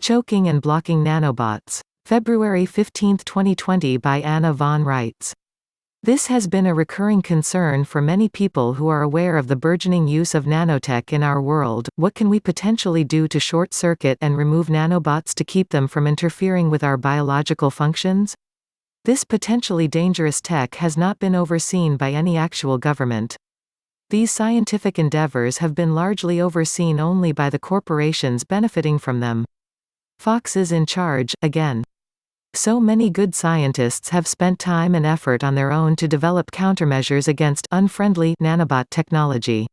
Choking and Blocking Nanobots. February 15, 2020 by Anna von Reitz. This has been a recurring concern for many people who are aware of the burgeoning use of nanotech in our world. What can we potentially do to short-circuit and remove nanobots to keep them from interfering with our biological functions? This potentially dangerous tech has not been overseen by any actual government. These scientific endeavors have been largely overseen only by the corporations benefiting from them. Fox is in charge, again. So many good scientists have spent time and effort on their own to develop countermeasures against unfriendly nanobot technology.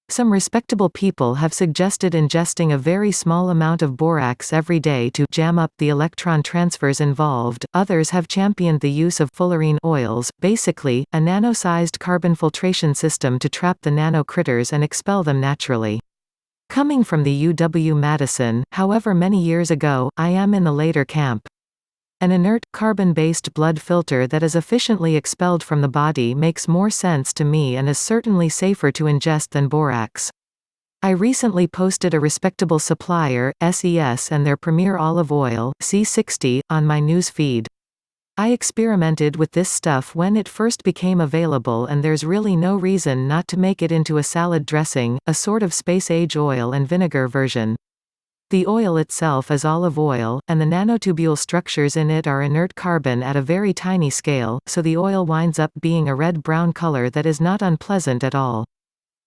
Some respectable people have suggested ingesting a very small amount of borax every day to jam up the electron transfers involved. Others have championed the use of fullerine oils, basically, a nano-sized carbon filtration system to trap the nano-critters and expel them naturally. Coming from the UW-Madison, however many years ago, I am in the later camp. An inert, carbon-based blood filter that is efficiently expelled from the body makes more sense to me and is certainly safer to ingest than borax. I recently posted a respectable supplier, SES, and their premier olive oil, C60, on my news feed. I experimented with this stuff when it first became available, and there's really no reason not to make it into a salad dressing, a sort of space-age oil and vinegar version. The oil itself is olive oil, and the nanotubule structures in it are inert carbon at a very tiny scale, so the oil winds up being a red-brown color that is not unpleasant at all.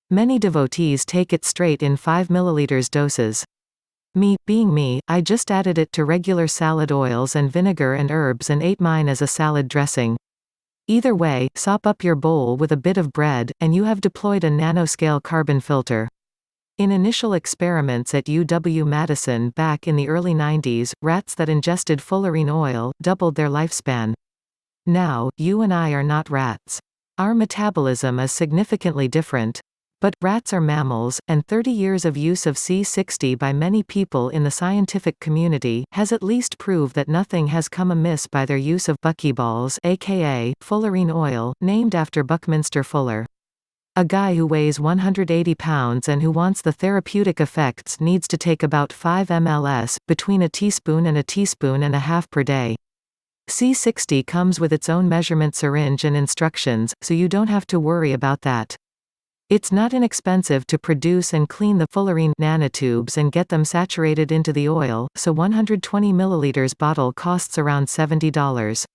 Many devotees take it straight in 5 ml doses. Me, being me, I just added it to regular salad oils and vinegar and herbs and ate mine as a salad dressing. Either way, sop up your bowl with a bit of bread, and you have deployed a nanoscale carbon filter. In initial experiments at UW-Madison back in the early 90s, rats that ingested fullerene oil doubled their lifespan. Now, you and I are not rats. Our metabolism is significantly different. But, rats are mammals, and 30 years of use of C60 by many people in the scientific community has at least proved that nothing has come amiss by their use of buckyballs, aka fullerene oil, named after Buckminster Fuller. A guy who weighs 180 pounds and who wants the therapeutic effects needs to take about 5 ml, between a teaspoon and a teaspoon and a half per day. C60 comes with its own measurement syringe and instructions, so you don't have to worry about that. It's not inexpensive to produce and clean the fullerene nanotubes and get them saturated into the oil, so 120 ml bottle costs around $70.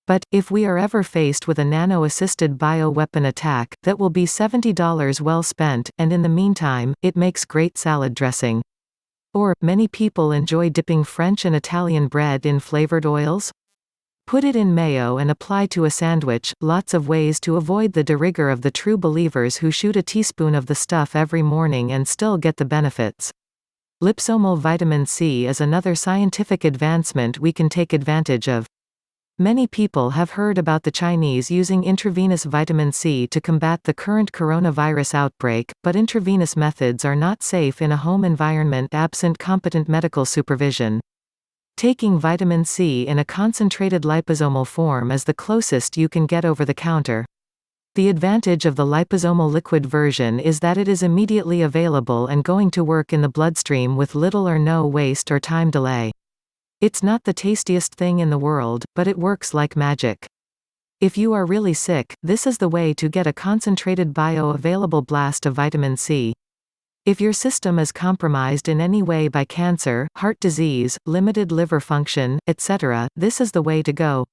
But, if we are ever faced with a nano-assisted bioweapon attack, that will be $70 well spent, and in the meantime, it makes great salad dressing. Or, many people enjoy dipping French and Italian bread in flavored oils? Put it in mayo and apply to a sandwich. Lots of ways to avoid the de rigueur of the true believers who shoot a teaspoon of the stuff every morning and still get the benefits. Liposomal vitamin C is another scientific advancement we can take advantage of. Many people have heard about the Chinese using intravenous vitamin C to combat the current coronavirus outbreak, but intravenous methods are not safe in a home environment absent competent medical supervision. Taking vitamin C in a concentrated liposomal form is the closest you can get over the counter. The advantage of the liposomal liquid version is that it is immediately available and going to work in the bloodstream with little or no waste or time delay. It's not the tastiest thing in the world, but it works like magic. If you are really sick, this is the way to get a concentrated bioavailable blast of vitamin C. If your system is compromised in any way by cancer, heart disease, limited liver function, etc., this is the way to go.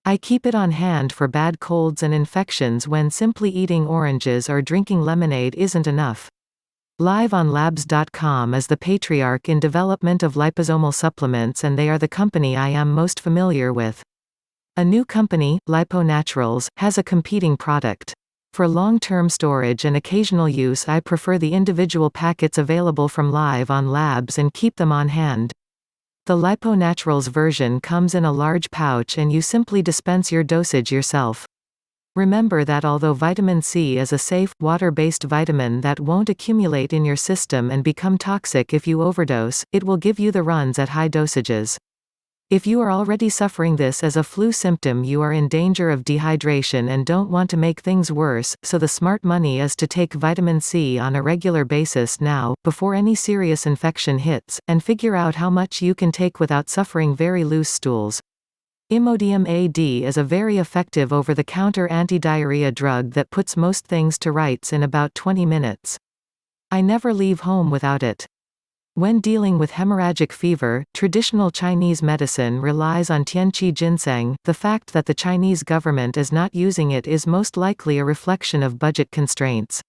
I keep it on hand for bad colds and infections when simply eating oranges or drinking lemonade isn't enough. LiveOnLabs.com is the patriarch in development of liposomal supplements, and they are the company I am most familiar with. A new company, LipoNaturals, has a competing product. For long-term storage and occasional use, I prefer the individual packets available from Live on Labs and keep them on hand. The LipoNaturals version comes in a large pouch and you simply dispense your dosage yourself. Remember that although vitamin C is a safe, water-based vitamin that won't accumulate in your system and become toxic if you overdose, it will give you the runs at high dosages. If you are already suffering this as a flu symptom, you are in danger of dehydration and don't want to make things worse, so the smart money is to take vitamin C on a regular basis now, before any serious infection hits, and figure out how much you can take without suffering very loose stools. Imodium AD is a very effective over-the-counter anti-diarrhea drug that puts most things to rights in about 20 minutes. I never leave home without it. When dealing with hemorrhagic fever, traditional Chinese medicine relies on tianqi ginseng. The fact that the Chinese government is not using it is most likely a reflection of budget constraints.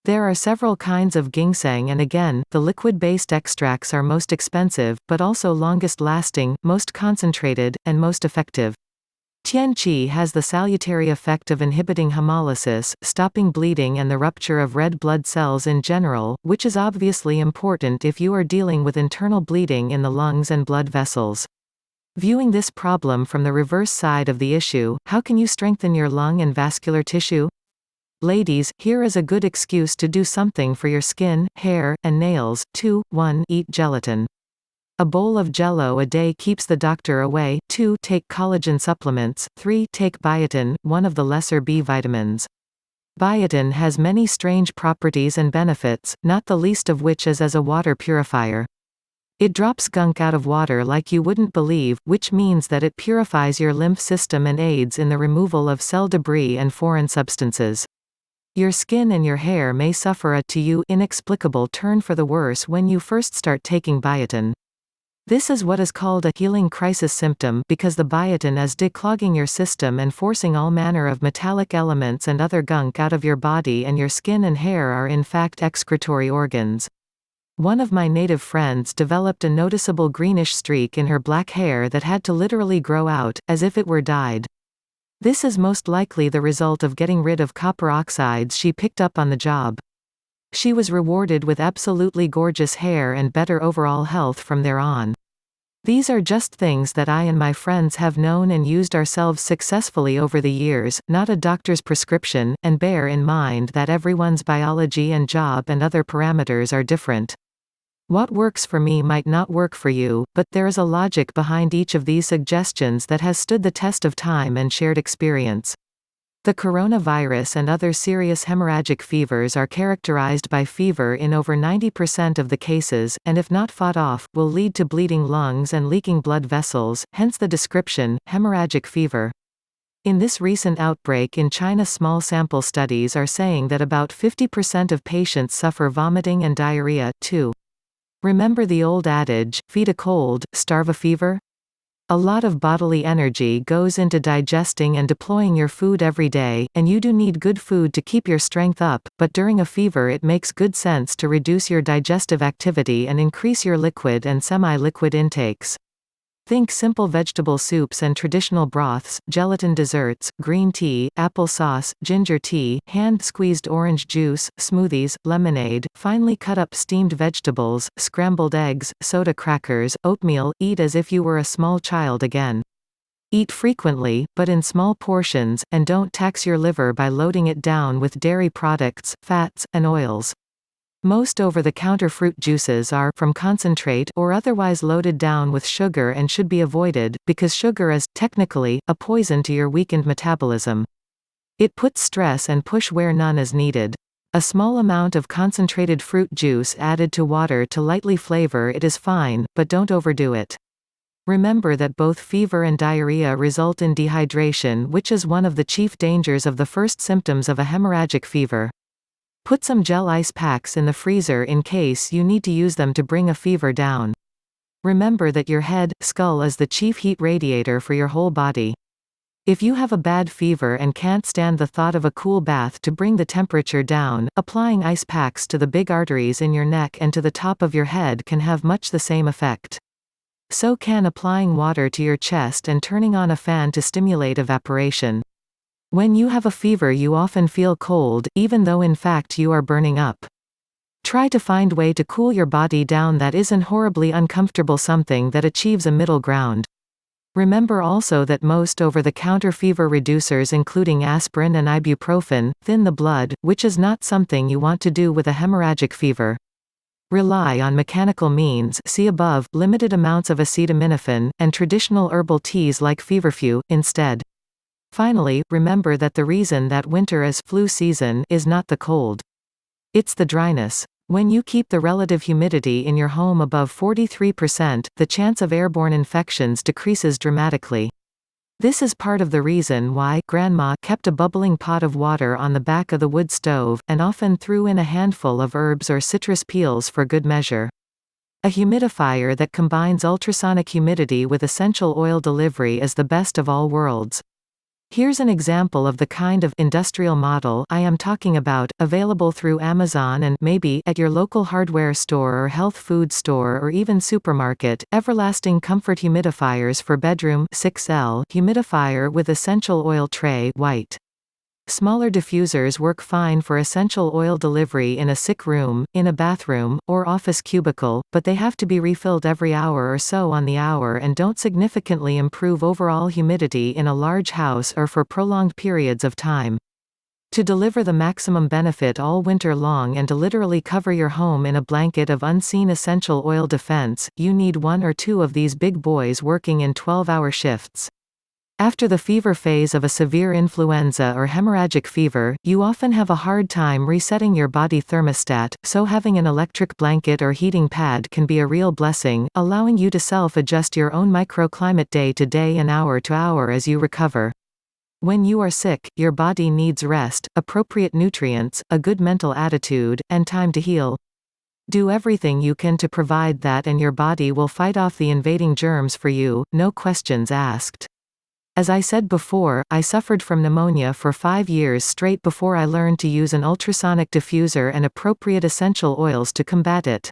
There are several kinds of ginseng, and again, the liquid-based extracts are most expensive, but also longest lasting, most concentrated, and most effective. Tianqi has the salutary effect of inhibiting hemolysis, stopping bleeding and the rupture of red blood cells in general, which is obviously important if you are dealing with internal bleeding in the lungs and blood vessels. Viewing this problem from the reverse side of the issue, how can you strengthen your lung and vascular tissue? Ladies, here is a good excuse to do something for your skin, hair, and nails. 2. 1. Eat gelatin. A bowl of Jell-O a day keeps the doctor away. 2. Take collagen supplements. 3. Take biotin, one of the lesser B vitamins. Biotin has many strange properties and benefits, not the least of which is as a water purifier. It drops gunk out of water like you wouldn't believe, which means that it purifies your lymph system and aids in the removal of cell debris and foreign substances. Your skin and your hair may suffer a, to you, inexplicable turn for the worse when you first start taking biotin. This is what is called a healing crisis symptom, because the biotin is declogging your system and forcing all manner of metallic elements and other gunk out of your body, and your skin and hair are in fact excretory organs. One of my native friends developed a noticeable greenish streak in her black hair that had to literally grow out, as if it were dyed. This is most likely the result of getting rid of copper oxides she picked up on the job. She was rewarded with absolutely gorgeous hair and better overall health from there on. These are just things that I and my friends have known and used ourselves successfully over the years, not a doctor's prescription, and bear in mind that everyone's biology and job and other parameters are different. What works for me might not work for you, but there is a logic behind each of these suggestions that has stood the test of time and shared experience. The coronavirus and other serious hemorrhagic fevers are characterized by fever in over 90% of the cases, and if not fought off, will lead to bleeding lungs and leaking blood vessels, hence the description, hemorrhagic fever. In this recent outbreak in China, small sample studies are saying that about 50% of patients suffer vomiting and diarrhea, too. Remember the old adage, feed a cold, starve a fever? A lot of bodily energy goes into digesting and deploying your food every day, and you do need good food to keep your strength up, but during a fever it makes good sense to reduce your digestive activity and increase your liquid and semi-liquid intakes. Think simple vegetable soups and traditional broths, gelatin desserts, green tea, apple sauce, ginger tea, hand-squeezed orange juice, smoothies, lemonade, finely cut up steamed vegetables, scrambled eggs, soda crackers, oatmeal. Eat as if you were a small child again. Eat frequently, but in small portions, and don't tax your liver by loading it down with dairy products, fats, and oils. Most over-the-counter fruit juices are from concentrate or otherwise loaded down with sugar and should be avoided, because sugar is, technically, a poison to your weakened metabolism. It puts stress and push where none is needed. A small amount of concentrated fruit juice added to water to lightly flavor it is fine, but don't overdo it. Remember that both fever and diarrhea result in dehydration, which is one of the chief dangers of the first symptoms of a hemorrhagic fever. Put some gel ice packs in the freezer in case you need to use them to bring a fever down. Remember that your head, skull is the chief heat radiator for your whole body. If you have a bad fever and can't stand the thought of a cool bath to bring the temperature down, applying ice packs to the big arteries in your neck and to the top of your head can have much the same effect. So can applying water to your chest and turning on a fan to stimulate evaporation. When you have a fever, you often feel cold, even though in fact you are burning up. Try to find a way to cool your body down that isn't horribly uncomfortable, something that achieves a middle ground. Remember also that most over-the-counter fever reducers, including aspirin and ibuprofen, thin the blood, which is not something you want to do with a hemorrhagic fever. Rely on mechanical means, see above, limited amounts of acetaminophen, and traditional herbal teas like feverfew, instead. Finally, remember that the reason that winter is flu season is not the cold. It's the dryness. When you keep the relative humidity in your home above 43%, the chance of airborne infections decreases dramatically. This is part of the reason why Grandma kept a bubbling pot of water on the back of the wood stove, and often threw in a handful of herbs or citrus peels for good measure. A humidifier that combines ultrasonic humidity with essential oil delivery is the best of all worlds. Here's an example of the kind of industrial model I am talking about, available through Amazon and maybe at your local hardware store or health food store or even supermarket. Everlasting Comfort Humidifiers for Bedroom 6L Humidifier with Essential Oil Tray White. Smaller diffusers work fine for essential oil delivery in a sick room, in a bathroom, or office cubicle, but they have to be refilled every hour or so on the hour and don't significantly improve overall humidity in a large house or for prolonged periods of time. To deliver the maximum benefit all winter long and to literally cover your home in a blanket of unseen essential oil defense, you need one or two of these big boys working in 12-hour shifts. After the fever phase of a severe influenza or hemorrhagic fever, you often have a hard time resetting your body thermostat, so having an electric blanket or heating pad can be a real blessing, allowing you to self-adjust your own microclimate day to day and hour to hour as you recover. When you are sick, your body needs rest, appropriate nutrients, a good mental attitude, and time to heal. Do everything you can to provide that, and your body will fight off the invading germs for you, no questions asked. As I said before, I suffered from pneumonia for 5 years straight before I learned to use an ultrasonic diffuser and appropriate essential oils to combat it.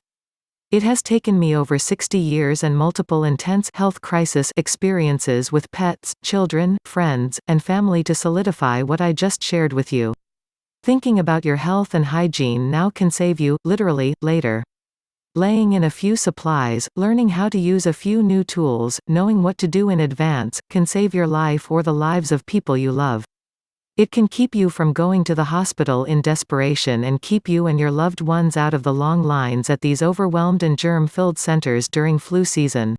It has taken me over 60 years and multiple intense health crisis experiences with pets, children, friends, and family to solidify what I just shared with you. Thinking about your health and hygiene now can save you, literally, later. Laying in a few supplies, learning how to use a few new tools, knowing what to do in advance, can save your life or the lives of people you love. It can keep you from going to the hospital in desperation and keep you and your loved ones out of the long lines at these overwhelmed and germ-filled centers during flu season.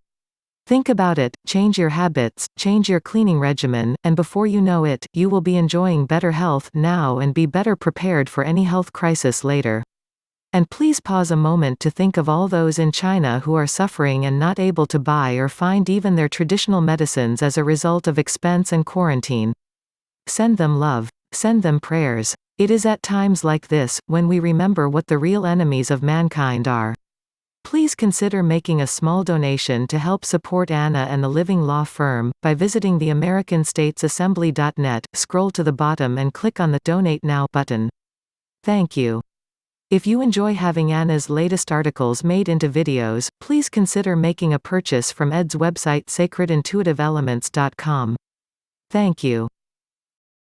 Think about it, change your habits, change your cleaning regimen, and before you know it, you will be enjoying better health now and be better prepared for any health crisis later. And please pause a moment to think of all those in China who are suffering and not able to buy or find even their traditional medicines as a result of expense and quarantine. Send them love. Send them prayers. It is at times like this, when we remember what the real enemies of mankind are. Please consider making a small donation to help support Anna and the Living Law Firm, by visiting theamericanstatesassembly.net, scroll to the bottom and click on the Donate Now button. Thank you. If you enjoy having Anna's latest articles made into videos, please consider making a purchase from Ed's website sacredintuitiveelements.com. Thank you.